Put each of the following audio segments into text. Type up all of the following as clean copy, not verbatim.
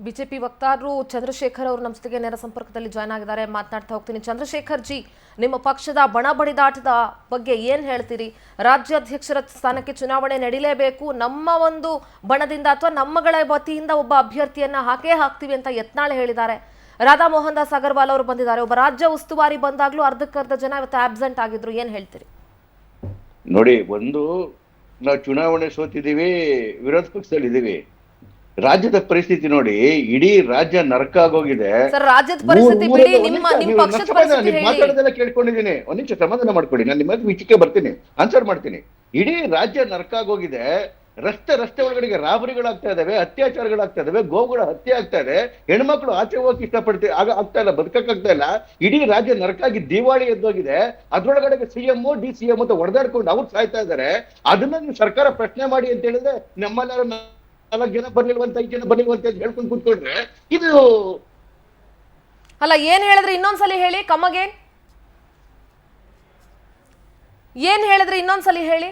BJP ವಕ್ತಾರರು ಚಂದ್ರಶೇಖರ್ ಅವರು ನಮ್ಮ ಜೊತೆಗೆ ನೇರ ಸಂಪರ್ಕದಲ್ಲಿ ಜಾಯ್ನ್ ಆಗಿದ್ದಾರೆ. ಮಾತನಾಡ್ತಾ ಹೋಗ್ತೀನಿ. ಚಂದ್ರಶೇಖರ್ ಜಿ, ನಿಮ್ಮ ಪಕ್ಷದ ಬಣ ಬಡಿದಾಟದ ಬಗ್ಗೆ ಏನ್ ಹೇಳ್ತೀರಿ? ರಾಜ್ಯಾಧ್ಯಕ್ಷರ ಸ್ಥಾನಕ್ಕೆ ಚುನಾವಣೆ ನಡೀಲೇಬೇಕು, ನಮ್ಮ ಒಂದು ಬಣದಿಂದ ಅಥವಾ ನಮ್ಮಗಳ ವತಿಯಿಂದ ಒಬ್ಬ ಅಭ್ಯರ್ಥಿಯನ್ನ ಹಾಕ್ತೀವಿ ಅಂತ ಯತ್ನಾಳ್ ಹೇಳಿದ್ದಾರೆ. ರಾಧಾ ಮೋಹನ್ ದಾಸ್ ಅಗರ್ವಾಲ್ ಅವರು ಬಂದಿದ್ದಾರೆ. ಒಬ್ಬ ರಾಜ್ಯ ಉಸ್ತುವಾರಿ ಬಂದಾಗ್ಲೂ ಅರ್ಧಕ್ಕರ್ಧ ಜನ ಇವತ್ತು ಆಬ್ಸೆಂಟ್ ಆಗಿದ್ರು. ಏನ್ ಹೇಳ್ತೀರಿ? ನೋಡಿ, ಒಂದು ನಾವು ಚುನಾವಣೆ ಸೋತಿದೀವಿ, ವಿರೋಧ ಪಕ್ಷದಲ್ಲಿ ಇದೀವಿ. ರಾಜ್ಯದ ಪರಿಸ್ಥಿತಿ ನೋಡಿ, ಇಡೀ ರಾಜ್ಯ ನರಕ ಆಗೋಗಿದೆ. ರಾಜ್ಯದ ಪರಿಸ್ಥಿತಿ ಬಿಡಿ, ನಿಮ್ಮ ಪಕ್ಷದ ಪರಿಸ್ಥಿತಿ ಹೇಳಿ. ಮಾತಾಡೋದೆಲ್ಲ ಕೇಳ್ಕೊಂಡಿದ್ದೀನಿ. ಒಂದ್ ನಿಮಿಷ ಸಮಾಧಾನ ಮಾಡ್ಕೊಡಿ, ನಾನು ನಿಮ್ಮ ವಿಷಯಕ್ಕೆ ಬರ್ತೀನಿ, ಆನ್ಸರ್ ಮಾಡ್ತೀನಿ. ಇಡೀ ರಾಜ್ಯ ನರಕ ಆಗೋಗಿದೆ. ರಸ್ತೆ ಒಳಗಡೆಗೆ ರಾಬರಿಗಳಾಗ್ತಾ ಇದಾವೆ, ಅತ್ಯಾಚಾರಗಳಾಗ್ತಾ ಇದಾವೆ, ಗೋವುಗಳ ಹತ್ಯೆ ಆಗ್ತಾ ಇದೆ, ಹೆಣ್ಮಕ್ಳು ಆಚೆ ಹೋಗಕ್ಕೆ ಇಷ್ಟಪಡ್ತೀವಿ ಆಗ್ತಾ ಇಲ್ಲ, ಬದುಕಕ್ಕಾಗ್ತಾ ಇಲ್ಲ. ಇಡೀ ರಾಜ್ಯ ನರಕಾಗಿ ದಿವಾಳಿ ಎದ್ದೋಗಿದೆ. ಅದ್ರೊಳಗಡೆಗೆ CM DCM ಅಂತ ಹೊಡೆದಾಡ್ಕೊಂಡು ಅವ್ರು ಸಾಯ್ತಾ ಇದಾರೆ. ಅದನ್ನ ನೀವು ಸರ್ಕಾರ ಪ್ರಶ್ನೆ ಮಾಡಿ ಅಂತ ಹೇಳಿದ್ರೆ ನಮ್ಮೆಲ್ಲರೂ 4 ಜನ ಬರ್ಲಿಲ್ವಂತ 5 ಜನ ಬರ್ಲಿಲ್ವಂತ ಹೇಳ್ಕೊಂಡು ಕೂತ್ಕೊಂಡ್ರೆ ಇದು ಅಲ್ಲ. ಏನ್ ಹೇಳಿದ್ರೆ ಇನ್ನೊಂದ್ಸಲಿ ಹೇಳಿ. ಕಮ್ಮಗೇನ್ ಏನ್ ಹೇಳಿದ್ರೆ ಇನ್ನೊಂದ್ಸಲಿ ಹೇಳಿ.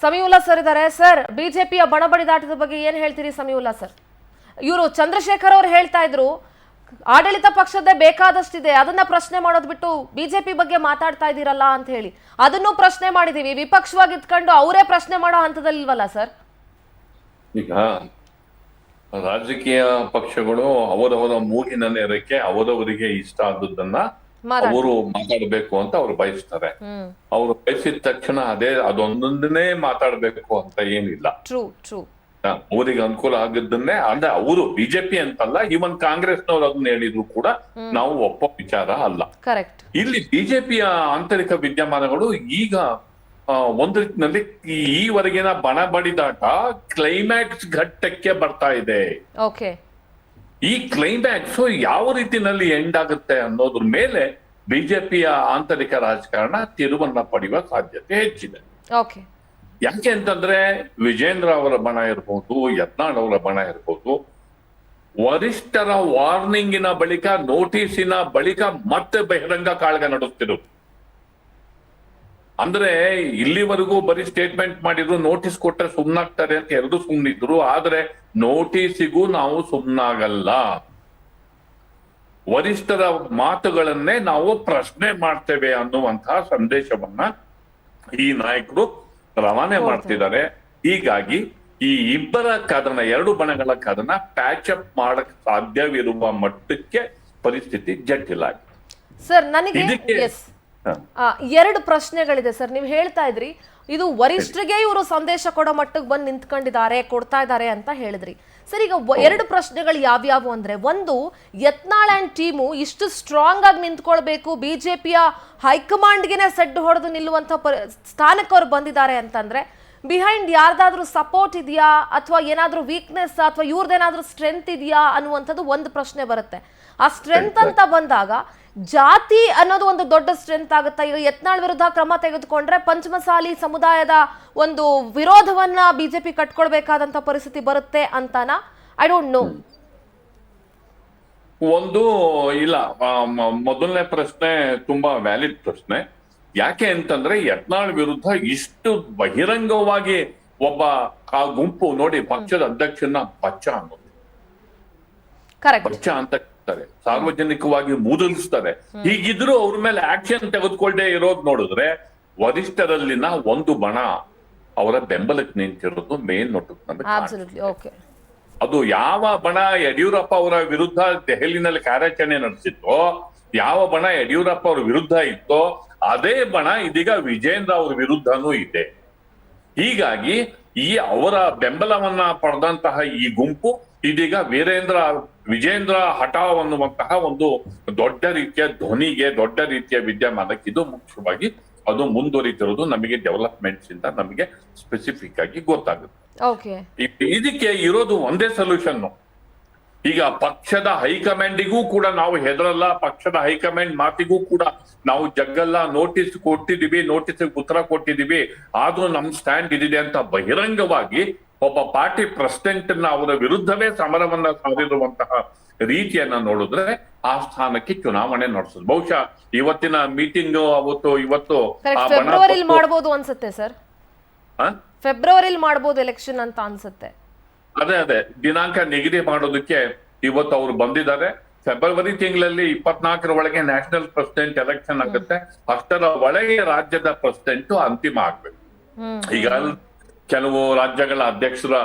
ಸಮೀವುಲ್ಲಾ ಸರ್ ಇದ್ದಾರೆ. ಸರ್, ಬಿಜೆಪಿಯ ಬಣಬಡಿದಾಟದ ಬಗ್ಗೆ ಏನ್ ಹೇಳ್ತೀರಿ ಸಮೀವುಲ್ಲಾ ಸರ್? ಇವರು ಚಂದ್ರಶೇಖರ್ ಅವರು ಹೇಳ್ತಾ ಇದ್ರು ಆಡಳಿತ ಪಕ್ಷದ್ದೇ ಬೇಕಾದಷ್ಟಿದೆ, ಅದನ್ನ ಪ್ರಶ್ನೆ ಮಾಡೋದ್ ಬಿಟ್ಟು ಬಿಜೆಪಿ ಬಗ್ಗೆ ಮಾತಾಡ್ತಾ ಇದ್ದೀರಲ್ಲ ಅಂತ ಹೇಳಿ. ಅದನ್ನು ಪ್ರಶ್ನೆ ಮಾಡಿದೀವಿ, ವಿಪಕ್ಷವಾಗಿ ಇದ್ಕೊಂಡು ಅವರೇ ಪ್ರಶ್ನೆ ಮಾಡೋ ಹಂತದಲ್ಲಿಲ್ವಲ್ಲ ಸರ್? ಈಗ ರಾಜಕೀಯ ಪಕ್ಷಗಳು ಅವರವರ ಮೂಗಿನ ನೇರಕ್ಕೆ ಅವರವರಿಗೆ ಇಷ್ಟ ಆದದ್ದನ್ನ ಅವರು ಮಾತಾಡ್ಬೇಕು ಅಂತ ಅವ್ರು ಬಯಸ್ತಾರೆ. ಅವ್ರು ಬಯಸಿದ ತಕ್ಷಣ ಅದೊಂದನ್ನೇ ಮಾತಾಡ್ಬೇಕು ಅಂತ ಏನಿಲ್ಲ. ಅವರಿಗೆ ಅನುಕೂಲ ಆಗಿದ್ದನ್ನೇ, ಅಂದ್ರೆ ಅವರು ಬಿಜೆಪಿ ಅಂತಲ್ಲ, ಈವನ್ ಕಾಂಗ್ರೆಸ್ನವ್ರು ಅದನ್ನ ಹೇಳಿದ್ರು ಕೂಡ ನಾವು ಒಪ್ಪೋ ವಿಚಾರ ಅಲ್ಲ. ಇಲ್ಲಿ ಬಿಜೆಪಿಯ ಆಂತರಿಕ ವಿದ್ಯಮಾನಗಳು ಈಗ ಒಂದು ರೀತಿಯಲ್ಲಿ ಈವರೆಗಿನ ಬಣ ಬಡಿದಾಟ ಕ್ಲೈಮ್ಯಾಕ್ಸ್ ಘಟ್ಟಕ್ಕೆ ಬರ್ತಾ ಇದೆ. ಈ ಕ್ಲೈಮ್ಯಾಕ್ಸ್ ಯಾವ ರೀತಿನಲ್ಲಿ ಎಂಡ್ ಆಗುತ್ತೆ ಅನ್ನೋದ್ರ ಮೇಲೆ ಬಿಜೆಪಿಯ ಆಂತರಿಕ ರಾಜಕಾರಣ ತಿರುವನ್ನ ಪಡೆಯುವ ಸಾಧ್ಯತೆ ಹೆಚ್ಚಿದೆ. ಯಾಕೆ ಅಂತಂದ್ರೆ ವಿಜೇಂದ್ರ ಅವರ ಬಣ ಇರ್ಬೋದು, ಯತ್ನಾಳ್ ಅವರ ಬಣ ಇರ್ಬೋದು, ವರಿಷ್ಠರ ವಾರ್ನಿಂಗಿನ ಬಳಿಕ, ನೋಟಿಸಿನ ಬಳಿಕ ಮತ್ತೆ ಬಹಿರಂಗ ಕಾಳಗ ನಡೆಸ್ತಿರೋದು. ಅಂದ್ರೆ ಇಲ್ಲಿವರೆಗೂ ಬರೀ ಸ್ಟೇಟ್ಮೆಂಟ್ ಮಾಡಿದ್ರು, ನೋಟಿಸ್ ಕೊಟ್ಟರೆ ಸುಮ್ನಾಗ್ತಾರೆ ಅಂತ ಎರಡು ಸುಮ್ನಿದ್ರು. ಆದ್ರೆ ನೋಟಿಸಿಗೂ ನಾವು ಸುಮ್ನಾಗಲ್ಲ, ವರಿಷ್ಠರ ಮಾತುಗಳನ್ನೇ ನಾವು ಪ್ರಶ್ನೆ ಮಾಡ್ತೇವೆ ಅನ್ನುವಂತಹ ಸಂದೇಶವನ್ನ ಈ ನಾಯಕರು ರವಾನೆ ಮಾಡ್ತಿದ್ದಾರೆ. ಹೀಗಾಗಿ ಈ ಇಬ್ಬರ ಕದನ, ಎರಡು ಬಣಗಳ ಕದನ ಪ್ಯಾಚ್ ಅಪ್ ಮಾಡಕ್ ಸಾಧ್ಯವಿರುವ ಮಟ್ಟಕ್ಕೆ ಪರಿಸ್ಥಿತಿ ಜಟಿಲ ಆಗಿದೆ. ಸರ್, ನನಗೆ ಎರಡು ಪ್ರಶ್ನೆಗಳಿದೆ ಸರ್. ನೀವು ಹೇಳ್ತಾ ಇದ್ರಿ ಇದು ವರಿಷ್ಠರಿಗೆ ಇವರು ಸಂದೇಶ ಕೊಡೋ ಮಟ್ಟಕ್ಕೆ ಬಂದು ನಿಂತ್ಕೊಂಡಿದ್ದಾರೆ, ಕೊಡ್ತಾ ಇದ್ದಾರೆ ಅಂತ ಹೇಳಿದ್ರಿ. ಸರ್, ಈಗ ಎರಡು ಪ್ರಶ್ನೆಗಳು ಯಾವ್ಯಾವು ಅಂದ್ರೆ, ಒಂದು, ಯತ್ನಾಳ್ ಅಂಡ್ ಟೀಮು ಇಷ್ಟು ಸ್ಟ್ರಾಂಗ್ ಆಗಿ ನಿಂತ್ಕೊಳ್ಬೇಕು, ಬಿಜೆಪಿಯ ಹೈಕಮಾಂಡ್ಗೆನೆ ಸೆಡ್ ಹೊಡೆದು ನಿಲ್ಲುವಂತ ಸ್ಥಾನಕ್ಕೆ ಅವ್ರು ಬಂದಿದ್ದಾರೆ ಅಂತಂದ್ರೆ ಬಿಹೈಂಡ್ ಯಾರ್ದಾದ್ರೂ ಸಪೋರ್ಟ್ ಇದೆಯಾ, ಅಥವಾ ಏನಾದ್ರೂ ವೀಕ್ನೆಸ್, ಅಥವಾ ಇವ್ರದ್ದೇನಾದ್ರೂ ಸ್ಟ್ರೆಂತ್ ಇದೆಯಾ ಅನ್ನುವಂಥದ್ದು ಒಂದು ಪ್ರಶ್ನೆ ಬರುತ್ತೆ. ಆ ಸ್ಟ್ರೆಂತ್ ಅಂತ ಬಂದಾಗ ಜಾತಿ ಅನ್ನೋದು ಒಂದು ದೊಡ್ಡ ಸ್ಟ್ರೆಂತ್ ಆಗುತ್ತೆ. ಈಗ ಯತ್ನಾಳ್ ವಿರುದ್ಧ ಕ್ರಮ ತೆಗೆದುಕೊಂಡ್ರೆ ಪಂಚಮಸಾಲಿ ಸಮುದಾಯದ ಒಂದು ವಿರೋಧವನ್ನ ಬಿಜೆಪಿ ಕಟ್ಕೊಳ್ಬೇಕಾದಂತ ಪರಿಸ್ಥಿತಿ ಬರುತ್ತೆ ಅಂತಾನ? I don't know. ಒಂದು ಇಲ್ಲ, ಮೊದಲನೇ ಪ್ರಶ್ನೆ ತುಂಬಾ ವ್ಯಾಲಿಡ್ ಪ್ರಶ್ನೆ. ಯಾಕೆ ಅಂತಂದ್ರೆ ಯತ್ನಾಳ್ ವಿರುದ್ಧ ಇಷ್ಟು ಬಹಿರಂಗವಾಗಿ ಒಬ್ಬ ಗುಂಪು ನೋಡಿ ಪಕ್ಷದ ಅಧ್ಯಕ್ಷನ ಬಚ್ಚ ಅನ್ನೋದು, ಬಚ್ಚ ಅಂತ ಸಾರ್ವಜನಿಕವಾಗಿ ಮೂದಲಿಸ್ತಾರೆ. ಹೀಗಿದ್ರು ಅವ್ರ ಮೇಲೆ ಆಕ್ಷನ್ ತೆಗೆದುಕೊಳ್ಳದೆ ಇರೋದ್ ನೋಡಿದ್ರೆ ವರಿಷ್ಠರಲ್ಲಿನ ಒಂದು ಬಣ ಅವರ ಬೆಂಬಲಕ್ಕೆ ನಿಂತಿರೋದು ಮೇನ್ ನೋಟಕ್ಕೆ ನಮಗೆ. ಅದು ಯಾವ ಬಣ ಯಡಿಯೂರಪ್ಪ ಅವರ ವಿರುದ್ಧ ದೆಹಲಿನಲ್ಲಿ ಕಾರ್ಯಾಚರಣೆ ನಡೆಸಿತ್ತೋ, ಯಾವ ಬಣ ಯಡಿಯೂರಪ್ಪ ಅವರ ವಿರುದ್ಧ ಇತ್ತೋ, ಅದೇ ಬಣ ಇದೀಗ ವಿಜೇಂದ್ರ ಅವ್ರ ವಿರುದ್ಧನೂ ಇದೆ. ಹೀಗಾಗಿ ಈ ಅವರ ಬೆಂಬಲವನ್ನ ಪಡೆದಂತಹ ಈ ಗುಂಪು ಇದೀಗ ವಿಜೇಂದ್ರ ಹಠಾವ್ ಅನ್ನುವಂತಹ ಒಂದು ದೊಡ್ಡ ರೀತಿಯ ಧ್ವನಿಗೆ, ದೊಡ್ಡ ರೀತಿಯ ವಿದ್ಯಮಾನಕ್ಕೆ ಇದು ಮುಖ್ಯವಾಗಿ ಅದು ಮುಂದುವರಿತಿರೋದು ನಮಗೆ ಡೆವಲಪ್ಮೆಂಟ್ಸ್ ಇಂದ ನಮಗೆ ಸ್ಪೆಸಿಫಿಕ್ ಆಗಿ ಗೊತ್ತಾಗುತ್ತೆ. ಇದಕ್ಕೆ ಇರೋದು ಒಂದೇ ಸೊಲ್ಯೂಷನ್. ಈಗ ಪಕ್ಷದ ಹೈಕಮಾಂಡಿಗೂ ಕೂಡ ನಾವು ಹೆದರಲ್ಲ, ಪಕ್ಷದ ಹೈಕಮಾಂಡ್ ಮಾತಿಗೂ ಕೂಡ ನಾವು ಜಗ್ಗಲ್ಲ, ನೋಟಿಸ್ ಕೊಟ್ಟಿದೀವಿ, ನೋಟಿಸ್ ಉತ್ತರ ಕೊಟ್ಟಿದೀವಿ, ಆದ್ರೂ ನಮ್ ಸ್ಟ್ಯಾಂಡ್ ಇದಿದೆ ಅಂತ ಬಹಿರಂಗವಾಗಿ ಒಬ್ಬ ಪಾರ್ಟಿ ಪ್ರೆಸಿಡೆಂಟ್ ಅವರ ವಿರುದ್ಧವೇ ಸಮರವನ್ನ ಸಾರಿರುವಂತಹ ರೀತಿಯನ್ನ ನೋಡಿದ್ರೆ ಆ ಸ್ಥಾನಕ್ಕೆ ಚುನಾವಣೆ ನಡೆಸೋದು ಬಹುಶಃ ಇವತ್ತಿನ ಮೀಟಿಂಗ್ ಇವತ್ತು ಫೆಬ್ರವರಿಲಿ ಮಾಡಬಹುದು ಅನ್ಸುತ್ತೆ ಸರ್. ಫೆಬ್ರವರಿಲಿ ಮಾಡ್ಬೋದು ಎಲೆಕ್ಷನ್ ಅಂತ ಅನ್ಸುತ್ತೆ. ಅದೇ ದಿನಾಂಕ ನಿಗದಿ ಮಾಡೋದಕ್ಕೆ ಇವತ್ತು ಅವ್ರು ಬಂದಿದ್ದಾರೆ. ಫೆಬ್ರವರಿ ತಿಂಗಳಲ್ಲಿ 24ರ ಒಳಗೆ ನ್ಯಾಷನಲ್ ಪ್ರೆಸಿಡೆಂಟ್ ಎಲೆಕ್ಷನ್ ಆಗುತ್ತೆ. ಅಷ್ಟರ ಒಳಗೆ ರಾಜ್ಯದ ಪ್ರೆಸಿಡೆಂಟ್ ಅಂತಿಮ ಆಗ್ಬೇಕು. ಈಗ ಕೆಲವು ರಾಜ್ಯಗಳ ಅಧ್ಯಕ್ಷರ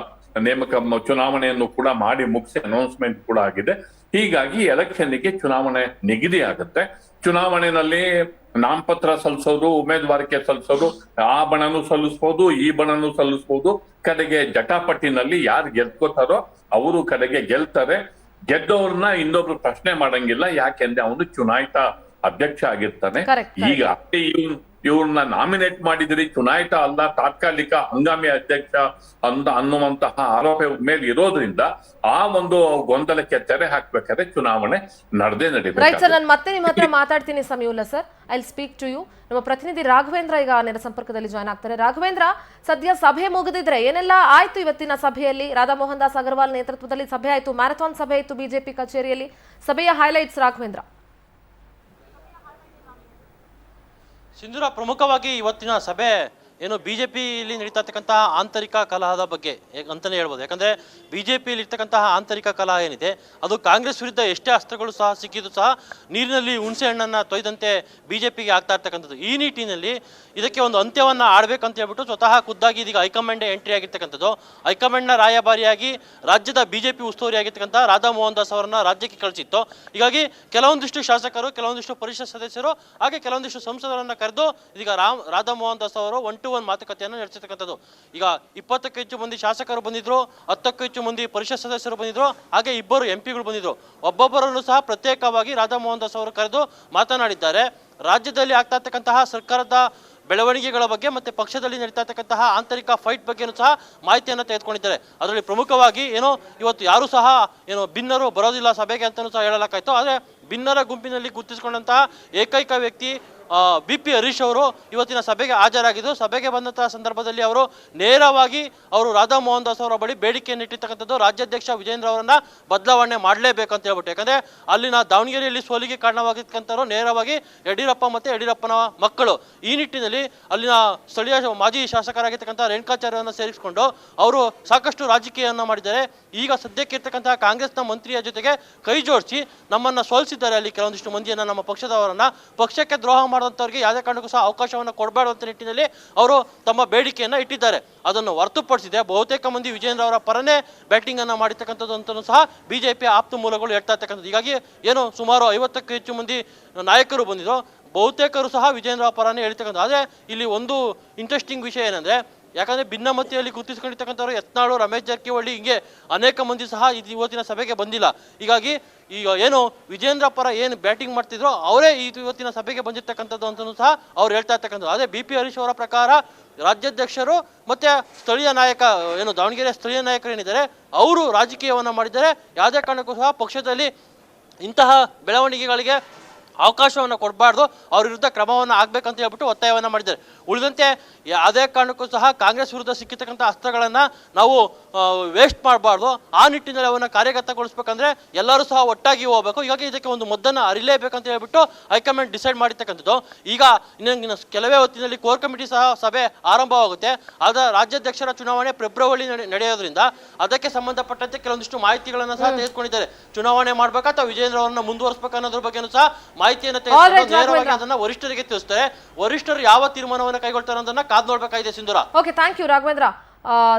ನೇಮಕ ಚುನಾವಣೆಯನ್ನು ಕೂಡ ಮಾಡಿ ಮುಗಿಸಿ ಅನೌನ್ಸ್ಮೆಂಟ್ ಕೂಡ ಆಗಿದೆ. ಹೀಗಾಗಿ ಎಲೆಕ್ಷನ್ಗೆ ಚುನಾವಣೆ ನಿಗದಿ ಆಗುತ್ತೆ. ಚುನಾವಣೆಯಲ್ಲಿ ನಾಮಪತ್ರ ಸಲ್ಲಿಸೋದು, ಉಮೇದುವಾರಿಕೆ ಸಲ್ಲಿಸೋದು, ಆ ಬಣನೂ ಸಲ್ಲಿಸ್ಬೋದು, ಈ ಬಣನೂ ಸಲ್ಲಿಸ್ಬೋದು. ಕಡೆಗೆ ಜಟಾಪಟ್ಟಿನಲ್ಲಿ ಯಾರು ಗೆದ್ಕೋತಾರೋ ಅವರು ಕಡೆಗೆ ಗೆಲ್ತಾರೆ. ಗೆದ್ದವ್ರನ್ನ ಇನ್ನೊಬ್ರು ಪ್ರಶ್ನೆ ಮಾಡಂಗಿಲ್ಲ, ಯಾಕೆಂದ್ರೆ ಅವನು ಚುನಾಯಿತ ಅಧ್ಯಕ್ಷ ಆಗಿರ್ತಾನೆ. ಈಗ ಇವ್ರನ್ನ ನಾಮಿನೇಟ್ ಮಾಡಿದ್ರಿ, ಚುನಾಯಿತ ಅಲ್ಲ, ತಾತ್ಕಾಲಿಕ ಹಂಗಾಮಿ ಅಧ್ಯಕ್ಷ ಅನ್ನುವಂತಹ ಆರೋಪ ಮೇಲೆ ಇರೋದ್ರಿಂದ ಆ ಒಂದು ಗೊಂದಲಕ್ಕೆ ತೆರೆ ಹಾಕ್ಬೇಕಾದ್ರೆ ಚುನಾವಣೆ ನಡೆದೇ ರೈಟ್ ಸರ್, ನಾನು ಮತ್ತೆ ನಿಮ್ಮ ಹತ್ರ ಮಾತಾಡ್ತೀನಿ Samiulla sir. I speak to you. ನಮ್ಮ ಪ್ರತಿನಿಧಿ ರಾಘವೇಂದ್ರ ಈಗ ನೇರ ಸಂಪರ್ಕದಲ್ಲಿ ಜಾಯ್ನ್ ಆಗ್ತಾರೆ. ರಾಘವೇಂದ್ರ, ಸದ್ಯ ಸಭೆ ಮುಗಿದಿದ್ರೆ ಏನೆಲ್ಲ ಆಯ್ತು ಇವತ್ತಿನ ಸಭೆಯಲ್ಲಿ? ರಾಧಾ ಮೋಹನ್ ದಾಸ್ ಅಗರ್ವಾಲ್ ನೇತೃತ್ವದಲ್ಲಿ ಸಭೆ ಆಯ್ತು, ಮ್ಯಾರಥಾನ್ ಸಭೆ ಆಯ್ತು ಬಿಜೆಪಿ ಕಚೇರಿಯಲ್ಲಿ. ಸಭೆಯ ಹೈಲೈಟ್ಸ್ ರಾಘವೇಂದ್ರ. ಸಿಂಧೂರ, ಪ್ರಮುಖವಾಗಿ ಇವತ್ತಿನ ಸಭೆ ಏನು ಬಿಜೆಪಿಯಲ್ಲಿ ನಡೀತಾ ಇರ್ತಕ್ಕಂತಹ ಆಂತರಿಕ ಕಲಹದ ಬಗ್ಗೆ ಅಂತಾನೆ ಹೇಳ್ಬೋದು. ಯಾಕಂದ್ರೆ ಬಿಜೆಪಿಯಲ್ಲಿ ಇರ್ತಕ್ಕಂತಹ ಆಂತರಿಕ ಕಲಹ ಏನಿದೆ ಅದು ಕಾಂಗ್ರೆಸ್ ವಿರುದ್ಧ ಎಷ್ಟೇ ಅಸ್ತ್ರಗಳು ಸಹ ಸಿಕ್ಕಿದ್ರು ಸಹ ನೀರಿನಲ್ಲಿ ಹುಣಸೆ ಹಣ್ಣನ್ನ ತೊಯ್ದಂತೆ ಬಿಜೆಪಿಗೆ ಆಗ್ತಾ ಇರ್ತಕ್ಕಂಥದ್ದು. ಈ ನಿಟ್ಟಿನಲ್ಲಿ ಇದಕ್ಕೆ ಒಂದು ಅಂತ್ಯವನ್ನ ಆಡ್ಬೇಕಂತ ಹೇಳ್ಬಿಟ್ಟು ಸ್ವತಃ ಖುದ್ದಾಗಿ ಇದೀಗ ಹೈಕಮಾಂಡ್ ಎಂಟ್ರಿ ಆಗಿರ್ತಕ್ಕಂಥದ್ದು. ಹೈಕಮಾಂಡ್ನ ರಾಯಭಾರಿಯಾಗಿ ರಾಜ್ಯದ ಬಿಜೆಪಿ ಉಸ್ತುವಾರಿ ಆಗಿರ್ತಕ್ಕಂಥ ರಾಧಾ ಮೋಹನ್ ದಾಸ್ ಅವರನ್ನ ರಾಜ್ಯಕ್ಕೆ ಕಳಿಸಿತ್ತು. ಹೀಗಾಗಿ ಕೆಲವೊಂದಿಷ್ಟು ಶಾಸಕರು, ಕೆಲವೊಂದಿಷ್ಟು ಪರಿಷತ್ ಸದಸ್ಯರು, ಹಾಗೆ ಕೆಲವೊಂದಿಷ್ಟು ಸಂಸದರನ್ನ ಕರೆದು ಇದೀಗ ರಾಧಾ ಮೋಹನ್ ದಾಸ್ ಅವರು 1-to-1 ಮಾತುಕತೆಯನ್ನು ನಡೆಸಿರ್ತಕ್ಕಂಥದ್ದು. ಈಗ 20ಕ್ಕೂ ಹೆಚ್ಚು ಮಂದಿ ಶಾಸಕರು ಬಂದಿದ್ರು, 10ಕ್ಕೂ ಹೆಚ್ಚು ಮಂದಿ ಪರಿಷತ್ ಸದಸ್ಯರು ಬಂದಿದ್ರು, ಹಾಗೆ 2 ಎಂಪಿಗಳು ಬಂದಿದ್ರು. ಒಬ್ಬೊಬ್ಬರನ್ನು ಸಹ ಪ್ರತ್ಯೇಕವಾಗಿ ರಾಧಾ ಮೋಹನ್ ದಾಸ್ ಅವರು ಕರೆದು ಮಾತನಾಡಿದ್ದಾರೆ. ರಾಜ್ಯದಲ್ಲಿ ಆಗ್ತಾ ಇರ್ತಕ್ಕಂತಹ ಸರ್ಕಾರದ ಬೆಳವಣಿಗೆಗಳ ಬಗ್ಗೆ ಮತ್ತೆ ಪಕ್ಷದಲ್ಲಿ ನಡೀತಾ ಇರ್ತಕ್ಕಂತಹ ಆಂತರಿಕ ಫೈಟ್ ಬಗ್ಗೆನೂ ಸಹ ಮಾಹಿತಿಯನ್ನು ತೆಗೆದುಕೊಂಡಿದ್ದಾರೆ. ಅದರಲ್ಲಿ ಪ್ರಮುಖವಾಗಿ ಏನೋ ಇವತ್ತು ಯಾರು ಸಹ ಏನೋ ಭಿನ್ನರು ಬರೋದಿಲ್ಲ ಸಭೆಗೆ ಅಂತಲೂ ಸಹ ಹೇಳಲಾಗ್ತಾಯಿತ್ತು. ಆದರೆ ಭಿನ್ನರ ಗುಂಪಿನಲ್ಲಿ ಗುರುತಿಸಿಕೊಂಡಂತಹ ಏಕೈಕ ವ್ಯಕ್ತಿ ಬಿ.ಪಿ. ಹರೀಶ್ ಅವರು ಇವತ್ತಿನ ಸಭೆಗೆ ಹಾಜರಾಗಿದ್ದು, ಸಭೆಗೆ ಬಂದಂತಹ ಸಂದರ್ಭದಲ್ಲಿ ಅವರು ನೇರವಾಗಿ ರಾಧಾ ಮೋಹನ್ ದಾಸ್ ಅವರ ಬಳಿ ಬೇಡಿಕೆಯನ್ನು ಇಟ್ಟಿರ್ತಕ್ಕಂಥದ್ದು ರಾಜ್ಯಾಧ್ಯಕ್ಷ ವಿಜೇಂದ್ರ ಅವರನ್ನ ಬದಲಾವಣೆ ಮಾಡಲೇಬೇಕಂತ ಹೇಳ್ಬಿಟ್ಟು. ಯಾಕಂದ್ರೆ ಅಲ್ಲಿನ ದಾವಣಗೆರೆಯಲ್ಲಿ ಸೋಲಿಗೆ ಕಾರಣವಾಗಿರ್ತಕ್ಕಂಥವ್ರು ನೇರವಾಗಿ ಯಡಿಯೂರಪ್ಪ ಮತ್ತೆ ಯಡಿಯೂರಪ್ಪನ ಮಕ್ಕಳು. ಈ ನಿಟ್ಟಿನಲ್ಲಿ ಅಲ್ಲಿನ ಸ್ಥಳೀಯ ಮಾಜಿ ಶಾಸಕರಾಗಿರ್ತಕ್ಕಂಥ ರೇಣುಕಾಚಾರ್ಯರನ್ನು ಸೇರಿಸಿಕೊಂಡು ಅವರು ಸಾಕಷ್ಟು ರಾಜಕೀಯವನ್ನು ಮಾಡಿದ್ದಾರೆ. ಈಗ ಸದ್ಯಕ್ಕೆ ಇರ್ತಕ್ಕಂತಹ ಕಾಂಗ್ರೆಸ್ನ ಮಂತ್ರಿಯ ಜೊತೆಗೆ ಕೈ ಜೋಡಿಸಿ ನಮ್ಮನ್ನ ಸೋಲಿಸಿದ್ದಾರೆ. ಅಲ್ಲಿ ಕೆಲವೊಂದಿಷ್ಟು ಮಂದಿಯನ್ನ, ನಮ್ಮ ಪಕ್ಷದವರನ್ನ, ಪಕ್ಷಕ್ಕೆ ದ್ರೋಹ ಮಾಡಿದಂಥವ್ರಿಗೆ ಯಾವುದೇ ಕಾರಣಕ್ಕೂ ಸಹ ಅವಕಾಶವನ್ನು ಕೊಡಬೇಡುವಂತ ನಿಟ್ಟಿನಲ್ಲಿ ಅವರು ತಮ್ಮ ಬೇಡಿಕೆಯನ್ನು ಇಟ್ಟಿದ್ದಾರೆ. ಅದನ್ನು ಹೊರತುಪಡಿಸಿದೆ ಬಹುತೇಕ ಮಂದಿ ವಿಜೇಂದ್ರ ಅವರ ಪರನೇ ಬ್ಯಾಟಿಂಗ್ ಅನ್ನ ಮಾಡಿರ್ತಕ್ಕಂಥದ್ದು ಅಂತಲೂ ಸಹ ಬಿಜೆಪಿ ಆಪ್ತ ಮೂಲಗಳು ಹೇಳ್ತಾ ಇರ್ತಕ್ಕಂಥದ್ದು. ಹೀಗಾಗಿ ಏನು ಸುಮಾರು 50ಕ್ಕೂ ಹೆಚ್ಚು ಮಂದಿ ನಾಯಕರು ಬಂದಿದ್ರು, ಬಹುತೇಕರು ಸಹ ವಿಜೇಂದ್ರ ಪರನೇ ಹೇಳ್ತಕ್ಕಂಥ. ಆದರೆ ಇಲ್ಲಿ ಒಂದು ಇಂಟ್ರೆಸ್ಟಿಂಗ್ ವಿಷಯ ಏನಂದ್ರೆ, ಯಾಕಂದ್ರೆ ಭಿನ್ನಮತಿಯಲ್ಲಿ ಗುರುತಿಸಿಕೊಂಡಿರ್ತಕ್ಕಂಥವ್ರು ಯತ್ನಾಳು, ರಮೇಶ್ ಜಾರಕಿಹೊಳಿ, ಹಿಂಗೆ ಅನೇಕ ಮಂದಿ ಸಹ ಇವತ್ತಿನ ಸಭೆಗೆ ಬಂದಿಲ್ಲ. ಹೀಗಾಗಿ ಈಗ ಏನು ವಿಜೇಂದ್ರ ಪರ ಏನು ಬ್ಯಾಟಿಂಗ್ ಮಾಡ್ತಿದ್ರು ಅವರೇ ಇವತ್ತಿನ ಸಭೆಗೆ ಬಂದಿರ್ತಕ್ಕಂಥದ್ದು ಅಂತಲೂ ಸಹ ಅವ್ರು ಹೇಳ್ತಾ ಇರ್ತಕ್ಕಂಥದ್ದು. ಅದೇ ಬಿ.ಪಿ. ಹರೀಶ್ ಅವರ ಪ್ರಕಾರ ರಾಜ್ಯಾಧ್ಯಕ್ಷರು ಮತ್ತೆ ಸ್ಥಳೀಯ ನಾಯಕ ಏನು ದಾವಣಗೆರೆ ಸ್ಥಳೀಯ ನಾಯಕರು ಏನಿದ್ದಾರೆ ಅವರು ರಾಜಕೀಯವನ್ನು ಮಾಡಿದ್ದಾರೆ. ಯಾವುದೇ ಕಾರಣಕ್ಕೂ ಸಹ ಪಕ್ಷದಲ್ಲಿ ಇಂತಹ ಬೆಳವಣಿಗೆಗಳಿಗೆ ಅವಕಾಶವನ್ನು ಕೊಡಬಾರ್ದು, ಅವ್ರ ವಿರುದ್ಧ ಕ್ರಮವನ್ನು ಆಗ್ಬೇಕಂತ ಹೇಳ್ಬಿಟ್ಟು ಒತ್ತಾಯವನ್ನು ಮಾಡಿದ್ದಾರೆ. ಉಳಿದಂತೆ ಯಾವುದೇ ಕಾರಣಕ್ಕೂ ಸಹ ಕಾಂಗ್ರೆಸ್ ವಿರುದ್ಧ ಸಿಕ್ಕಿರ್ತಕ್ಕಂಥ ಅಸ್ತ್ರಗಳನ್ನು ನಾವು ವೇಸ್ಟ್ ಮಾಡಬಾರ್ದು. ಆ ನಿಟ್ಟಿನಲ್ಲಿ ಅವನ್ನು ಕಾರ್ಯಗತಗೊಳಿಸ್ಬೇಕಂದ್ರೆ ಎಲ್ಲರೂ ಸಹ ಒಟ್ಟಾಗಿ ಹೋಗಬೇಕು. ಹೀಗಾಗಿ ಇದಕ್ಕೆ ಒಂದು ಮದ್ದನ್ನು ಅರಿಲೇಬೇಕಂತ ಹೇಳ್ಬಿಟ್ಟು ಹೈಕಮಾಂಡ್ ಡಿಸೈಡ್ ಮಾಡಿರ್ತಕ್ಕಂಥದ್ದು. ಈಗ ಇನ್ನು ಕೆಲವೇ ಹೊತ್ತಿನಲ್ಲಿ ಕೋರ್ ಕಮಿಟಿ ಸಹ ಸಭೆ ಆರಂಭವಾಗುತ್ತೆ. ಆದ ರಾಜ್ಯಾಧ್ಯಕ್ಷರ ಚುನಾವಣೆ ಫೆಬ್ರವರಿ ನಡೆಯೋದ್ರಿಂದ ಅದಕ್ಕೆ ಸಂಬಂಧಪಟ್ಟಂತೆ ಕೆಲವೊಂದಿಷ್ಟು ಮಾಹಿತಿಗಳನ್ನು ಸಹ ತೆಗೆದುಕೊಂಡಿದ್ದಾರೆ. ಚುನಾವಣೆ ಮಾಡ್ಬೇಕಾ ಅಥವಾ ವಿಜೇಂದ್ರ ಅವರನ್ನ ಮುಂದುವರಿಸಬೇಕು ಅನ್ನೋದ್ರ ಬಗ್ಗೆನೂ ಸಹ ಮಾಹಿತಿಯನ್ನು ತೆಗೆದುಕೊಂಡು ನೇರವಾಗಿ ಅದನ್ನ ವರಿಷ್ಠರಿಗೆ ತಿಳಿಸ್ತಾರೆ. ವರಿಷ್ಠರು ಯಾವ ತೀರ್ಮಾನವನ್ನು ಕೈಗೊಳ್ತಾರೆ ಅನ್ನೋದನ್ನ ಕಾದು ನೋಡ್ಬೇಕಾಗಿದೆ Sindhura. Okay, thank you Raghavendra.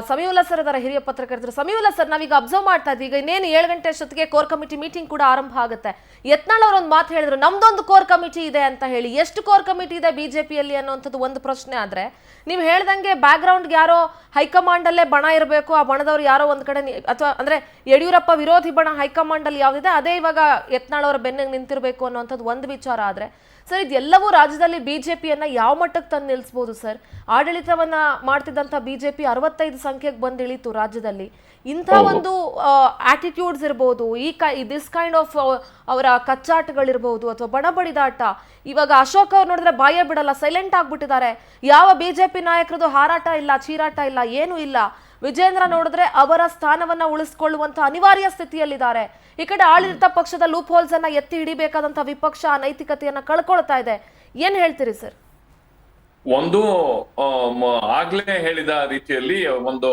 Samiulla sir ಅದರ ಹಿರಿಯ ಪತ್ರಕರ್ತರು. ಸಮೀವುಲ್ಲಾ ಸರ್, ನಾವೀಗ ಅಬ್ಸರ್ವ್ ಮಾಡ್ತಾ ಇದ್ದೀವಿ, ಈಗ ಇನ್ನೇನು 7 ಗಂಟೆ ಅಷ್ಟೊತ್ತಿಗೆ ಕೋರ್ ಕಮಿಟಿ ಮೀಟಿಂಗ್ ಕೂಡ ಆರಂಭ ಆಗುತ್ತೆ. ಯತ್ನಾಳ್ ಅವರೊಂದು ಮಾತು ಹೇಳಿದ್ರು, ನಮ್ದೊಂದು ಕೋರ್ ಕಮಿಟಿ ಇದೆ ಅಂತ ಹೇಳಿ. ಎಷ್ಟು ಕೋರ್ ಕಮಿಟಿ ಇದೆ ಬಿಜೆಪಿಯಲ್ಲಿ ಅನ್ನುವಂಥದ್ದು ಒಂದು ಪ್ರಶ್ನೆ. ಆದ್ರೆ ನೀವು ಹೇಳ್ದಂಗೆ ಬ್ಯಾಕ್ ಗ್ರೌಂಡ್ಗೆ ಯಾರೋ ಹೈಕಮಾಂಡ್ ಅಲ್ಲೇ ಬಣ ಇರಬೇಕು, ಆ ಬಣದವ್ರು ಯಾರೋ ಒಂದ್ ಕಡೆ ಅಥವಾ ಅಂದ್ರೆ ಯಡಿಯೂರಪ್ಪ ವಿರೋಧಿ ಬಣ ಹೈಕಮಾಂಡ್ ಅಲ್ಲಿ ಯಾವ್ದಿದೆ ಅದೇ ಇವಾಗ ಯತ್ನಾಳ್ ಅವರ ಬೆನ್ನಿಗೆ ನಿಂತಿರ್ಬೇಕು ಅನ್ನುವಂಥದ್ದು ಒಂದು ವಿಚಾರ. ಆದ್ರೆ ಸರ್, ಇದೆಲ್ಲವೂ ರಾಜ್ಯದಲ್ಲಿ ಬಿಜೆಪಿಯನ್ನ ಯಾವ ಮಟ್ಟಕ್ಕೆ ತಂದು ನಿಲ್ಲಿಸಬಹುದು ಸರ್? ಆಡಳಿತವನ್ನ ಮಾಡ್ತಿದ್ದಂಥ ಬಿಜೆಪಿ 65 ಸಂಖ್ಯೆಗೆ ಬಂದು ಇಳಿತು ರಾಜ್ಯದಲ್ಲಿ. ಇಂಥ ಒಂದು ಆಟಿಟ್ಯೂಡ್ಸ್ ಇರ್ಬೋದು, ದಿಸ್ ಕೈಂಡ್ ಆಫ್ ಅವರ ಕಚ್ಚಾಟಗಳಿರ್ಬೋದು ಅಥವಾ ಬಣಬಡಿದಾಟ. ಇವಾಗ ಅಶೋಕ್ ಅವ್ರು ನೋಡಿದ್ರೆ ಬಾಯೇ ಬಿಡಲ್ಲ, ಸೈಲೆಂಟ್ ಆಗ್ಬಿಟ್ಟಿದ್ದಾರೆ. ಯಾವ ಬಿಜೆಪಿ ನಾಯಕರದು ಹಾರಾಟ ಇಲ್ಲ, ಚೀರಾಟ ಇಲ್ಲ, ಏನೂ ಇಲ್ಲ. ವಿಜೇಂದ್ರ ನೋಡಿದ್ರೆ ಅವರ ಸ್ಥಾನವನ್ನ ಉಳಿಸ್ಕೊಳ್ಳುವಂತ ಅನಿವಾರ್ಯ ಸ್ಥಿತಿಯಲ್ಲಿದ್ದಾರೆ. ಈ ಕಡೆ ಆಡಳಿತ ಪಕ್ಷದ ಲೂಪ್ ಹೋಲ್ಸ್ ಅನ್ನ ಎತ್ತಿ ಹಿಡಿಬೇಕಾದಂತ ವಿಪಕ್ಷ ನೈತಿಕತೆಯನ್ನ ಕಳ್ಕೊಳ್ತಾ ಇದೆ. ಏನ್ ಹೇಳ್ತೀರಿ ಸರ್? ಒಂದು ಆಗ್ಲೇ ಹೇಳಿದ ರೀತಿಯಲ್ಲಿ ಒಂದು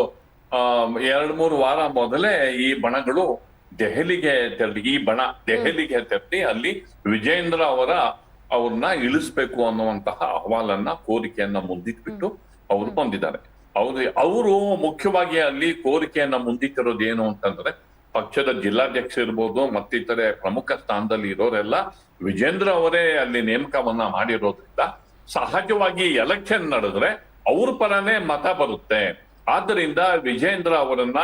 2-3 ವಾರ ಮೊದಲೇ ಈ ಬಣಗಳು ದೆಹಲಿಗೆ ತೆರಳಿ ದೆಹಲಿಗೆ ತೆರಳಿ ಅಲ್ಲಿ ವಿಜೇಂದ್ರ ಅವ್ರನ್ನ ಇಳಿಸ್ಬೇಕು ಅನ್ನುವಂತಹ ಅಹವಾಲನ್ನ ಕೋರಿಕೆಯನ್ನ ಮುಂದಿಟ್ಬಿಟ್ಟು ಅವರು ಬಂದಿದ್ದಾರೆ. ಅವರು ಮುಖ್ಯವಾಗಿ ಅಲ್ಲಿ ಕೋರಿಕೆಯನ್ನ ಮುಂದಿಟ್ಟಿರೋದು ಏನು ಅಂತಂದ್ರೆ, ಪಕ್ಷದ ಜಿಲ್ಲಾಧ್ಯಕ್ಷ ಇರ್ಬೋದು ಮತ್ತಿತರೆ ಪ್ರಮುಖ ಸ್ಥಾನದಲ್ಲಿ ಇರೋರೆಲ್ಲ ವಿಜೇಂದ್ರ ಅವರೇ ಅಲ್ಲಿ ನೇಮಕವನ್ನ ಮಾಡಿರೋದ್ರಿಂದ ಸಹಜವಾಗಿ ಎಲೆಕ್ಷನ್ ನಡೆದ್ರೆ ಅವ್ರ ಪರನೇ ಮತ ಬರುತ್ತೆ. ಆದ್ದರಿಂದ ವಿಜೇಂದ್ರ ಅವರನ್ನ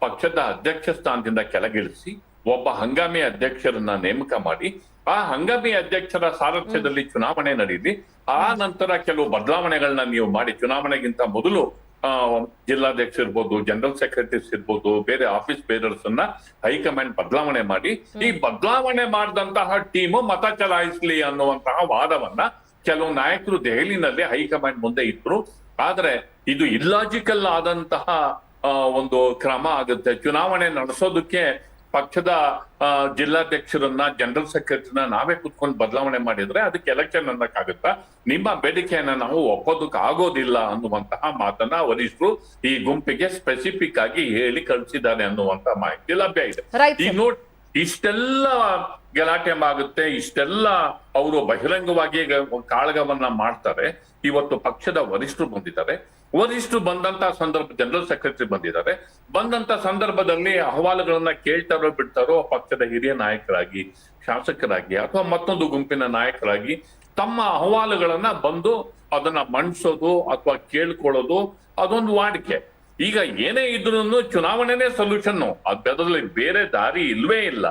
ಪಕ್ಷದ ಅಧ್ಯಕ್ಷ ಸ್ಥಾನದಿಂದ ಕೆಳಗಿಳಿಸಿ ಒಬ್ಬ ಹಂಗಾಮಿ ಅಧ್ಯಕ್ಷರನ್ನ ನೇಮಕ ಮಾಡಿ ಆ ಹಂಗಾಮಿ ಅಧ್ಯಕ್ಷರ ಸಾರಥ್ಯದಲ್ಲಿ ಚುನಾವಣೆ ನಡೀಲಿ. ಆ ನಂತರ ಕೆಲವು ಬದಲಾವಣೆಗಳನ್ನ ನೀವು ಮಾಡಿ, ಚುನಾವಣೆಗಿಂತ ಮೊದಲು ಜಿಲ್ಲಾಧ್ಯಕ್ಷ ಇರ್ಬೋದು, ಜನರಲ್ ಸೆಕ್ರೆಟರೀಸ್ ಇರ್ಬೋದು, ಬೇರೆ ಆಫೀಸ್ ಬೇರರ್ಸ್ ಅನ್ನ ಹೈಕಮಾಂಡ್ ಬದಲಾವಣೆ ಮಾಡಿ ಈ ಬದಲಾವಣೆ ಮಾಡಿದಂತಹ ಟೀಮು ಮತ ಚಲಾಯಿಸ್ಲಿ ಅನ್ನುವಂತಹ ವಾದವನ್ನ ಕೆಲವು ನಾಯಕರು ದೆಹಲಿನಲ್ಲಿ ಹೈಕಮಾಂಡ್ ಮುಂದೆ ಇಟ್ರು. ಆದ್ರೆ ಇದು ಇಲ್ಲಾಜಿಕಲ್ ಆದಂತಹ ಒಂದು ಕ್ರಮ ಆಗುತ್ತೆ. ಚುನಾವಣೆ ನಡೆಸೋದಕ್ಕೆ ಪಕ್ಷದ ಜಿಲ್ಲಾಧ್ಯಕ್ಷರನ್ನ ಜನರಲ್ ಸೆಕ್ರೆಟರಿನ ನಾವೇ ಕುತ್ಕೊಂಡು ಬದಲಾವಣೆ ಮಾಡಿದ್ರೆ ಅದಕ್ಕೆ ಎಲೆಕ್ಷನ್ ಅನ್ನಕ್ಕಾಗುತ್ತಾ? ನಿಮ್ಮ ಬೇಡಿಕೆಯನ್ನ ನಾವು ಒಪ್ಪೋದಕ್ಕೆ ಆಗೋದಿಲ್ಲ ಅನ್ನುವಂತಹ ಮಾತನ್ನ ವರಿಷ್ಠರು ಈ ಗುಂಪಿಗೆ ಸ್ಪೆಸಿಫಿಕ್ ಆಗಿ ಹೇಳಿ ಕಳಿಸಿದ್ದಾರೆ ಅನ್ನುವಂತ ಮಾಹಿತಿ ಲಭ್ಯ ಇದೆ. ಈಗ ನೋಡಿ, ಇಷ್ಟೆಲ್ಲ ಗಲಾಟೆ ಆಗುತ್ತೆ, ಇಷ್ಟೆಲ್ಲ ಅವರು ಬಹಿರಂಗವಾಗಿ ಕಾಳಗವನ್ನ ಮಾಡ್ತಾರೆ. ಇವತ್ತು ಪಕ್ಷದ ವರಿಷ್ಠರು ಬಂದಿದ್ದಾರೆ. ವರಿಷ್ಠರು ಬಂದಂತ ಸಂದರ್ಭ ಜನರಲ್ ಸೆಕ್ರೆಟರಿ ಬಂದಿದ್ದಾರೆ. ಬಂದಂತ ಸಂದರ್ಭದಲ್ಲಿ ಅಹವಾಲುಗಳನ್ನ ಕೇಳ್ತಾರೋ ಬಿಡ್ತಾರೋ ಪಕ್ಷದ ಹಿರಿಯ ನಾಯಕರಾಗಿ, ಶಾಸಕರಾಗಿ ಅಥವಾ ಮತ್ತೊಂದು ಗುಂಪಿನ ನಾಯಕರಾಗಿ ತಮ್ಮ ಅಹವಾಲುಗಳನ್ನ ಬಂದು ಅದನ್ನ ಮಂಡಿಸೋದು ಅಥವಾ ಕೇಳ್ಕೊಳ್ಳೋದು ಅದೊಂದು ವಾಡಿಕೆ. ಈಗ ಏನೇ ಇದ್ರೂ ಚುನಾವಣೆನೇ ಸೊಲ್ಯೂಷನ್, ಅದರಲ್ಲಿ ಬೇರೆ ದಾರಿ ಇಲ್ವೇ ಇಲ್ಲ.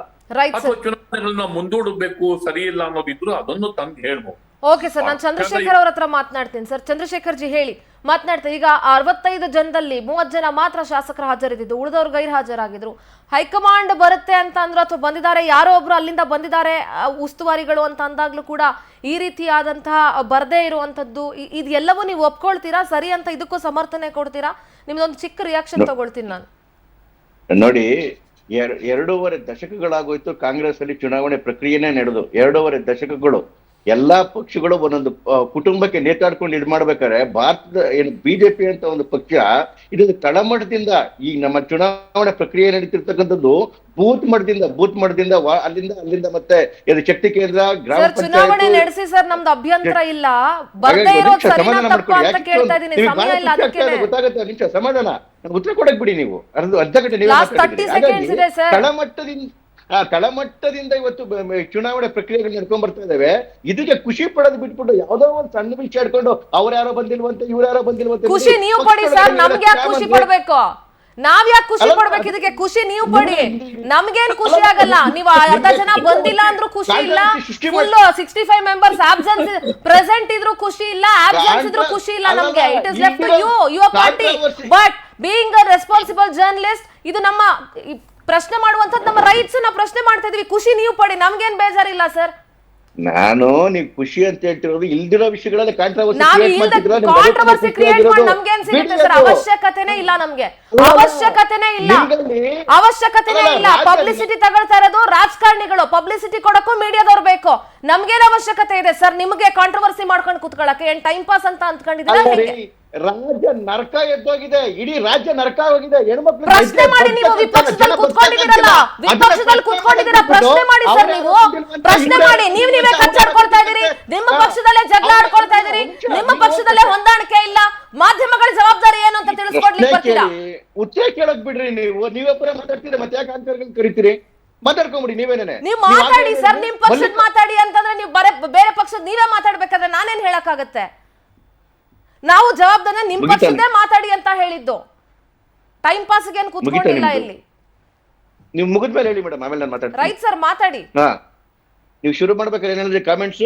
ಅಥವಾ ಚುನಾವಣೆಗಳನ್ನ ಮುಂದೂಡಬೇಕು, ಸರಿ ಇಲ್ಲ ಅನ್ನೋದಿದ್ರು ಅದನ್ನು ತಂದು ಹೇಳ್ಬೋದು. ಓಕೆ ಸರ್, ನಾನು ಚಂದ್ರಶೇಖರ್ ಅವ್ರ ಹತ್ರ ಮಾತನಾಡ್ತೀನಿ. ಸರ್ ಚಂದ್ರಶೇಖರ್ ಜಿ ಹೇಳಿ, ಮಾತನಾಡ್ತೀನಿ. ಈಗ 65 ಜನದಲ್ಲಿ 30 ಜನ ಮಾತ್ರ ಶಾಸಕರು ಹಾಜರಿದ್ದು, ಉಳಿದವರು ಗೈರ್ ಹಾಜರಾಗಿದ್ರು. ಹೈಕಮಾಂಡ್ ಬರುತ್ತೆ ಅಂತ ಅಂದ್ರು ಅಥವಾ ಬಂದಿದ್ದಾರೆ, ಯಾರೋ ಒಬ್ರು ಅಲ್ಲಿಂದ ಬಂದಿದ್ದಾರೆ ಉಸ್ತುವಾರಿಗಳು ಅಂತ ಅಂದಾಗ್ಲೂ ಕೂಡ ಈ ರೀತಿಯಾದಂತಹ ಬರದೇ ಇರುವಂತದ್ದು, ಇದೆಲ್ಲವೂ ನೀವು ಒಪ್ಕೊಳ್ತೀರಾ? ಸರಿ ಅಂತ ಇದಕ್ಕೂ ಸಮರ್ಥನೆ ಕೊಡ್ತೀರಾ? ನಿಮ್ದೊಂದು ಚಿಕ್ಕ ರಿಯಾಕ್ಷನ್ ತಗೊಳ್ತೀನಿ ನಾನು. ನೋಡಿ, 2.5 ದಶಕಗಳಾಗೋಯ್ತು ಕಾಂಗ್ರೆಸ್ ಅಲ್ಲಿ ಚುನಾವಣೆ ಪ್ರಕ್ರಿಯೆನೇ ನಡೆದು. 2.5 ದಶಕಗಳು ಎಲ್ಲಾ ಪಕ್ಷಗಳು ಒಂದೊಂದು ಕುಟುಂಬಕ್ಕೆ ನೇತಾಡ್ಕೊಂಡು ಇದ್ ಮಾಡ್ಬೇಕಾದ್ರೆ ಭಾರತದ ಏನು ಬಿಜೆಪಿ ಅಂತ ಒಂದು ಪಕ್ಷ ಇದು ತಳಮಟ್ಟದಿಂದ ಈ ನಮ್ಮ ಚುನಾವಣೆ ಪ್ರಕ್ರಿಯೆ ನಡೀತಿರ್ತಕ್ಕಂಥದ್ದು ಬೂತ್ ಮಟ್ಟದಿಂದ ಅಲ್ಲಿಂದ ಮತ್ತೆ ಇದು ಶಕ್ತಿ ಕೇಂದ್ರ, ಗ್ರಾಮ ಚುನಾವಣೆ ನಡೆಸಿ ಸರ್, ನಮ್ದು ಅಭ್ಯಂತರ ಇಲ್ಲ. ಗೊತ್ತಾಗುತ್ತೆ ನಿಮಿಷ ಸಮಾಧಾನ, ಉತ್ತರ ಕೊಡಕ್ ಬಿಡಿ. ನೀವು ಅರ್ಧ ಗಂಟೆ ತಳಮಟ್ಟದಿಂದ ಇವತ್ತು ಚುನಾವಣೆ ಪ್ರಕ್ರಿಯೆಗಳು ನಡ್ಕೊಂಡ್ ಬರ್ತಾ ಇದಾವೆ. ಇದಕ್ಕೆ ಖುಷಿ ಪಡೋದು ಬಿಟ್ಬಿಟ್ಟು ಯಾವ್ದೋ ಒಂದು ಸಣ್ಣ ವಿಷಯ ಇಟ್ಕೊಂಡು ಅವ್ರ್ಯಾರೋ ಬಂದಿಲ್ವಂತೆ ಇವ್ರ್ಯಾರೋ ಬಂದಿಲ್ವಂತೆ. ಖುಷಿ ನೀವು ಪಡಿ ಸರ್, ನಮ್ಗೆ ಯಾಕೆ ಖುಷಿ ಪಡ್ಬೇಕು? ನಾವ್ ಯಾಕೆ ಖುಷಿ ಪಡ್ಬೇಕು? ಇದಕ್ಕೆ ಖುಷಿ ನೀವು ಪಡಿ, ನಮ್ಗೇನ್ ಖುಷಿ ಆಗಲ್ಲ. ನೀವು 10 ಜನ ಬಂದಿಲ್ಲ ಅಂದ್ರೂ ಖುಷಿ ಇಲ್ಲ, ಫುಲ್ 65 ಮೆಂಬರ್ಸ್ ಆಬ್ಸೆನ್ಸ್ ಪ್ರೆಸೆಂಟ್ ಇದ್ರು ಖುಷಿ ಇಲ್ಲ, ಆಬ್ಸೆನ್ಸ್ ಇದ್ರು ಖುಷಿ ಇಲ್ಲ ನಮ್ಗೆ. It is left to you, your party. But being a responsible journalist, ಇದು ನಮ್ಮ ಪ್ರಶ್ನೆ ಮಾಡುವಂತದ್ದು ನಮ್ಮ ರೈಟ್ಸ್ ನ ಪ್ರಶ್ನೆ ಮಾಡ್ತಾ ಇದೀವಿ. ಖುಷಿ ನೀವು ಪಡಿ, ನಮ್ಗೇನ್ ಬೇಜಾರಿಲ್ಲ ಸರ್. ನಾನು ನೀವು ಖುಷಿ ಅಂತ ಹೇಳ್ತಿರೋದು ಇಲ್ದಿರೋ ವಿಷಯಗಳಲ್ಲಿ ಕಾಂಟ್ರವರ್ಸಿ ಕ್ರಿಯೇಟ್ ಮಾಡಿ ನಮ್ಗೇನ್ ಸಿಗುತ್ತೆ ಸರ್? ಅವಶ್ಯಕತೆನೇ ಇಲ್ಲ, ನಮ್ಗೆ ಅವಶ್ಯಕತೆನೇ ಇಲ್ಲ. ಪಬ್ಲಿಸಿಟಿ ತಗೊಳ್ತಾ ಇರೋದು ರಾಜಕಾರಣಿಗಳು, ಪಬ್ಲಿಸಿಟಿ ಕೊಡಕ್ಕೂ ಮೀಡಿಯಾದವ್ರು ಬೇಕು. ನಮ್ಗೇನ್ ಅವಶ್ಯಕತೆ ಇದೆ ಸರ್ ನಿಮ್ಗೆ ಕಾಂಟ್ರವರ್ಸಿ ಮಾಡ್ಕೊಂಡು ಕುತ್ಕೊಳಕ್ಕೆ? ಏನ್ ಟೈಮ್ ಪಾಸ್ ಅಂತ ಅಂದ್ಕೊಂಡಿದ್ದೀರಾ? ರಾಜ್ಯ ನರಕ ಎದ್ದೋಗಿದೆ, ಇಡೀ ರಾಜ್ಯ ನರಕ ಹೋಗಿದೆ. ಹೆಣ್ಮಕ್ಳು ಪ್ರಶ್ನೆ ಮಾಡಿ, ನೀವು ವಿಪಕ್ಷದಲ್ಲಿ ಕುತ್ಕೊಂಡಿದ್ದೀರಲ್ಲ, ವಿಪಕ್ಷದಲ್ಲಿ ಕುತ್ಕೊಂಡಿದ್ದೀರಾ, ಪ್ರಶ್ನೆ ಮಾಡಿ ಸರ್. ನೀವು ಪ್ರಶ್ನೆ ಮಾಡಿ, ನೀವೇ ಕಚ್ಚಾಡ್ಕೊಳ್ತಾ ಇದೀರಿ, ನಿಮ್ಮ ಪಕ್ಷದಲ್ಲೇ ಜಗಳ ಆಡ್ಕೊಳ್ತಾ ಇದೀರಿ, ನಿಮ್ಮ ಪಕ್ಷದಲ್ಲೇ ಹೊಂದಾಣಿಕೆ ಇಲ್ಲ. ಮಾಧ್ಯಮಗಳ ಜವಾಬ್ದಾರಿ ಏನು ಅಂತ ತಿಳಿಸ್ಕೊಡ್ಲಿಕ್ಕೆ ಬರ್ತೀರಾ? ಉತ್ತರ ಕೇಳಕ್ ಬಿಡ್ರಿ. ನೀವೇ ಪರ ಮಾತಾಡ್ತೀರಿ, ಮತ್ತೆ ಯಾಕೆ ಆಂಕರ್ಗಳು ಕರಿತೀರಿ? ಮಾತಾಡ್ಕೊಂಬಿಡಿ ನೀವೇನೇ. ನೀವು ಮಾತಾಡಿ ಸರ್, ನಿಮ್ ಪಕ್ಷದ ಮಾತಾಡಿ ಅಂತಂದ್ರೆ ನೀವು ಬೇರೆ ಪಕ್ಷದ ನೀವೇ ಮಾತಾಡ್ಬೇಕಾದ್ರೆ ನಾನೇನ್ ಹೇಳಕ್ಕಾಗತ್ತೆ? ನಾವು ಜವಾಬ್ದಾರಿ ನಿಮ್ ಪಕ್ಷದೇ ಮಾತಾಡಿ ಅಂತ ಹೇಳಿದ್ದು, ಟೈಮ್ ಪಾಸ್ ಏನು ಕೂತ್ಕೊಂಡಿಲ್ಲ ಇಲ್ಲಿ. ನೀವು ಮುಗಿದ್ಮೇಲೆ ಹೇಳಿ ಮೇಡಮ್, ಆಮೇಲೆ ನಾನು ಮಾತಾಡ್ತೀನಿ. ರೈಟ್ ಸರ್, ಮಾತಾಡಿ. ನೀವು ಶುರು ಮಾಡ್ಬೇಕಾದ್ರೆ ಏನಾದ್ರೆ ಕಾಮೆಂಟ್ಸ್,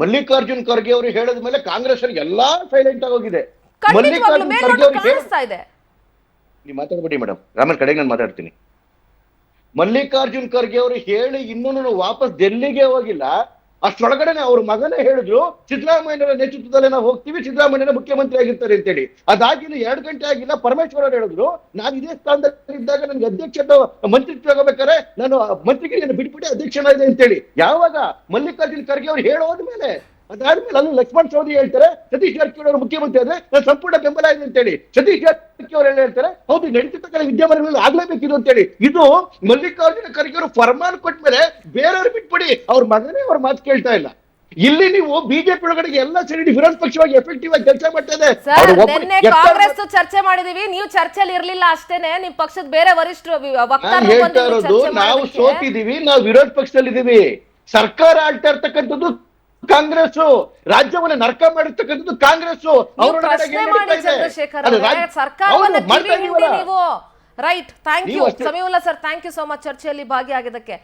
ಮಲ್ಲಿಕಾರ್ಜುನ್ ಖರ್ಗೆ ಅವರು ಹೇಳಿದ ಮೇಲೆ ಕಾಂಗ್ರೆಸ್ ಎಲ್ಲಾ ಸೈಲೆಂಟ್ ಆಗೋಗಿದೆ. ಮಲ್ಲಿಕಾರ್ಜುನ್ ಖರ್ಗೆ ಅವರು ನೀವು ಮಾತಾಡ್ಬಿಡಿ ಮೇಡಮ್, ಆಮೇಲೆ ಕಡೆಗೆ ನಾನು ಮಾತಾಡ್ತೀನಿ. ಮಲ್ಲಿಕಾರ್ಜುನ್ ಖರ್ಗೆ ಅವರು ಹೇಳಿ ಇನ್ನೂ ವಾಪಸ್ ಡೆಲ್ಲಿಗೆ ಹೋಗಿಲ್ಲ. ಅಷ್ಟೊಳಗಡೆ ಅವ್ರ ಮಗನೇ ಹೇಳಿದ್ರು ಸಿದ್ದರಾಮಯ್ಯನ ನೇತೃತ್ವದಲ್ಲೇ ನಾವು ಹೋಗ್ತೀವಿ, ಸಿದ್ದರಾಮಯ್ಯನ ಮುಖ್ಯಮಂತ್ರಿ ಆಗಿರ್ತಾರೆ ಅಂತೇಳಿ. ಅದಾಗಿಲ್ಲ 2 ಗಂಟೆ ಆಗಿಲ್ಲ, ಪರಮೇಶ್ವರ್ ಅವರು ಹೇಳಿದ್ರು ನಾನು ಇದೇ ಸ್ಥಾನದಲ್ಲಿ ಇದ್ದಾಗ ನನ್ಗೆ ಅಧ್ಯಕ್ಷತೆ ಮಂತ್ರಿತ್ವ ಆಗೋಬೇಕಾದ್ರೆ ನಾನು ಮಂತ್ರಿಗಿರಿಯನ್ನು ಬಿಟ್ಬಿಟ್ಟು ಅಧ್ಯಕ್ಷನಾಗಿದೆ ಅಂತೇಳಿ. ಯಾವಾಗ? ಮಲ್ಲಿಕಾರ್ಜುನ್ ಖರ್ಗೆ ಅವ್ರು ಹೇಳೋದ್ಮೇಲೆ ಅದಾದ್ಮೇಲೆ ಅಲ್ಲಿ ಲಕ್ಷ್ಮಣ್ ಸವದಿ ಹೇಳ್ತಾರೆ ಸತೀಶ್ ಜಾರಕಿಹೊಳಿ ಅವರು ಮುಖ್ಯಮಂತ್ರಿ ಆದ್ರೆ ನಾನು ಸಂಪೂರ್ಣ ಬೆಂಬಲ ಇದೆ ಅಂತ ಹೇಳಿ. ಸತೀಶ್ ಜಾರಕಿಹೊಳಿ ಎಲ್ಲ ಹೇಳ್ತಾರೆ ಹೌದು ನಡೀತಿರ್ತಕ್ಕಂಥ ವಿದ್ಯಮಾನಗಳಲ್ಲಿ ಆಗ್ಲೇಬೇಕಿದು ಅಂತ ಹೇಳಿ. ಇದು ಮಲ್ಲಿಕಾರ್ಜುನ ಖರ್ಗೆ ಅವರು ಫರ್ಮಾನ್ ಕೊಟ್ಮೇಲೆ ಬೇರೆಯವ್ರು ಬಿಟ್ಬಿಡಿ, ಅವ್ರ ಮಗನೇ ಅವ್ರ ಮಾತು ಕೇಳ್ತಾ ಇಲ್ಲ. ಇಲ್ಲಿ ನೀವು ಬಿಜೆಪಿ ಒಳಗಡೆ ಎಲ್ಲ ಸೇರಿ ವಿರೋಧ ಪಕ್ಷವಾಗಿ ಎಫೆಕ್ಟಿವ್ ಆಗಿ ಕೆಲಸ ಮಾಡ್ತಾ ಇದೆ. ಸರ್ ನಿನ್ನೆ ಕಾಂಗ್ರೆಸ್ ಚರ್ಚೆ ಮಾಡಿದೀವಿ, ನೀವು ಚರ್ಚೆಯಲ್ಲಿ ಇರ್ಲಿಲ್ಲ ಅಷ್ಟೇನೆ, ನಿಮ್ ಪಕ್ಷದ ಬೇರೆ ವರಿಷ್ಠರು ನಾನು ಹೇಳ್ತಾ ಇರೋದು ನಾವು ಸೋತಿದೀವಿ, ನಾವು ವಿರೋಧ ಪಕ್ಷದಲ್ಲಿದ್ದೀವಿ. ಸರ್ಕಾರ ಆಳ್ತಾ ಇರ್ತಕ್ಕಂಥದ್ದು ಕಾಂಗ್ರೆಸ್, ರಾಜ್ಯವನ್ನ ನರಕ ಮಾಡಿರ್ತಕ್ಕಂಥದ್ದು ಕಾಂಗ್ರೆಸ್. ನೀವು right. Thank you Samiulla sir, thank you so much ಚರ್ಚೆಯಲ್ಲಿ ಭಾಗಿಯಾಗಿದ್ದಕ್ಕೆ.